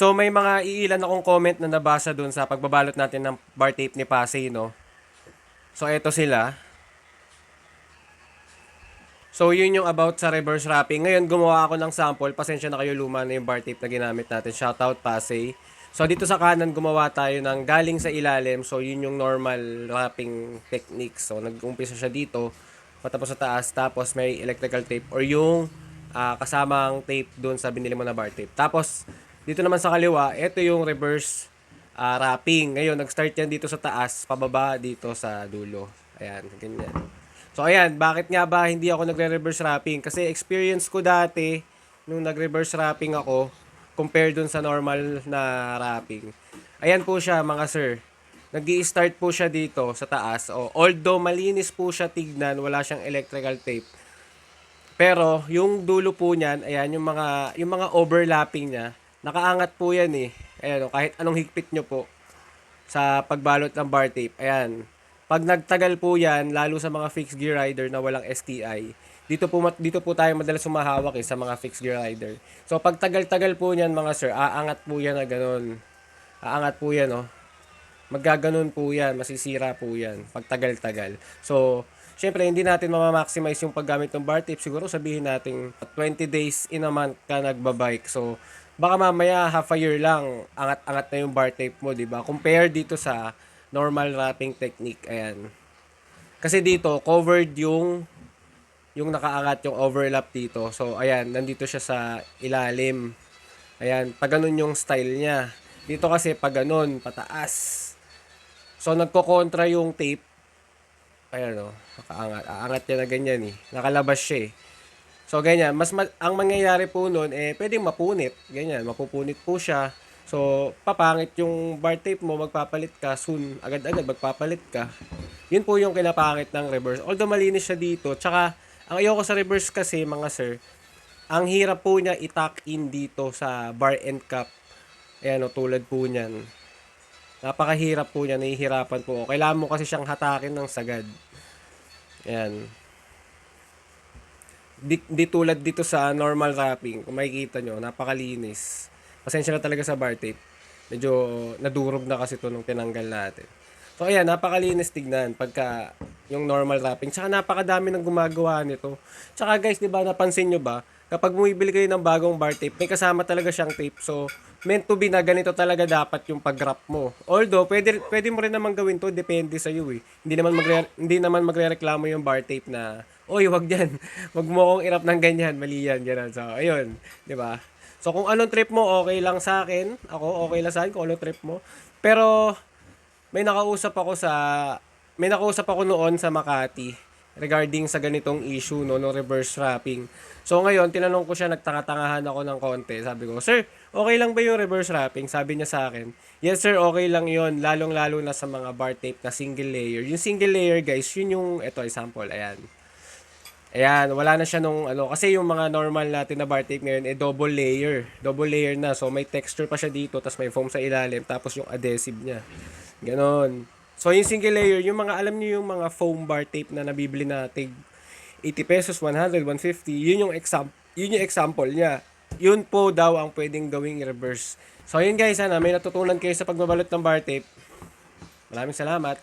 So may mga iilan akong comment na nabasa dun sa pagbabalot natin ng bar tape ni Pasay, no? So eto sila. So yun yung about sa reverse wrapping. Ngayon gumawa ako ng sample. Pasensya na kayo, luma na yung bar tape na ginamit natin. Shoutout Pasay. So dito sa kanan gumawa tayo ng galing sa ilalim. So yun yung normal wrapping technique. So nag-umpisa siya dito, patapos sa taas, tapos may electrical tape or yung kasamang tape doon sa binili mo na bar tape. Tapos dito naman sa kaliwa, ito yung reverse wrapping. Ngayon nag-start yan dito sa taas, pababa dito sa dulo. Ayan, ganyan. So ayan, bakit nga ba hindi ako nagre-reverse wrapping? Kasi experience ko dati nung nag-reverse wrapping ako compare dun sa normal na wrapping. Ayan po siya mga sir. Nag-i-start po siya dito sa taas. O, although malinis po siya tignan, wala siyang electrical tape. Pero yung dulo po niyan, ayan yung mga overlapping niya, nakaangat po yan eh. Ayan, kahit anong higpit nyo po sa pagbalot ng bar tape. Ayan. Pag nagtagal po yan, lalo sa mga fixed gear rider na walang STI, dito po tayo madalas sumahawak sa mga fixed gear rider. So pag tagal-tagal po niyan mga sir, aangat po yan na ganun. Aangat po yan, oh. Maggaganon po yan, masisira po yan pag tagal-tagal. So, syempre hindi natin mamamaximize yung paggamit ng bar tape. Siguro sabihin natin 20 days in a month ka nagbabike. So, baka mamaya half a year lang, angat-angat na yung bar tape mo, di ba? Compare dito sa normal wrapping technique. Ayan. Kasi dito, covered yung nakaangat, yung overlap dito. So, ayan, nandito siya sa ilalim. Ayan, pag ganun yung style niya. Dito kasi pag ganun, pataas. So, nagko-kontra yung tape. Ayan o, nakaangat. Aangat niya na ganyan eh. Nakalabas siya eh. So, ganyan. Ang mangyayari po nun, pwedeng mapunit. Ganyan, mapupunit po siya. So, papangit yung bar tape mo, magpapalit ka soon. Agad-agad, magpapalit ka. Yun po yung kinapangit ng reverse. Although malinis siya dito. Tsaka, ang ayoko sa reverse kasi, mga sir, ang hirap po niya i-tuck in dito sa bar end cap. Ayan o, tulad po niyan. Napakahirap po niya, nahihirapan po. Kailangan mo kasi siyang hatakin ng sagad. Ayan. Di tulad dito sa normal wrapping. Kung makikita nyo, napakalinis. Pasensya na talaga sa bar tape. Medyo nadurog na kasi ito nung tinanggal natin. So ayan, napakalinis tignan pagka yung normal wrapping. Tsaka napakadami ng gumagawa nito. Tsaka guys, di ba napansin nyo ba? Kapag bumibili kayo ng bagong bar tape, may kasama talaga siyang tape. So, meant to be na ganito talaga dapat yung pag-wrap mo. Although, pwede mo rin naman gawin to, depende sa iyo eh. Hindi naman magrereklamo yung bar tape na, oy, wag yan. Wag mo akong i-wrap ng ganyan, mali yan, ganun. So, ayun, di ba? So, kung anong trip mo, okay lang sa akin. Ako, okay lang sa akin kung anong trip mo. Pero, may nakausap ako noon sa Makati regarding sa ganitong issue no reverse wrapping. So ngayon tinanong ko siya, nagtanga-tangahan ako ng konti. Sabi ko, "Sir, okay lang ba yung reverse wrapping?" Sabi niya sa akin, "Yes sir, okay lang 'yon, lalong-lalo na sa mga bar tape na single layer." Yung single layer, guys, yun yung ito example, ayan. Ayan, wala na siya nung ano, kasi yung mga normal natin na bar tape ngayon double layer. Double layer na. So may texture pa siya dito, tapos may foam sa ilalim, tapos yung adhesive niya. Ganon. So yung single layer, yung mga alam niyo yung mga foam bar tape na nabibili natin 80 pesos, 100, 150, yun yung example niya. Yun po daw ang pwedeng gawing reverse. So yun guys, sana may natutunan kayo sa pagbabalot ng bar tape. Maraming salamat.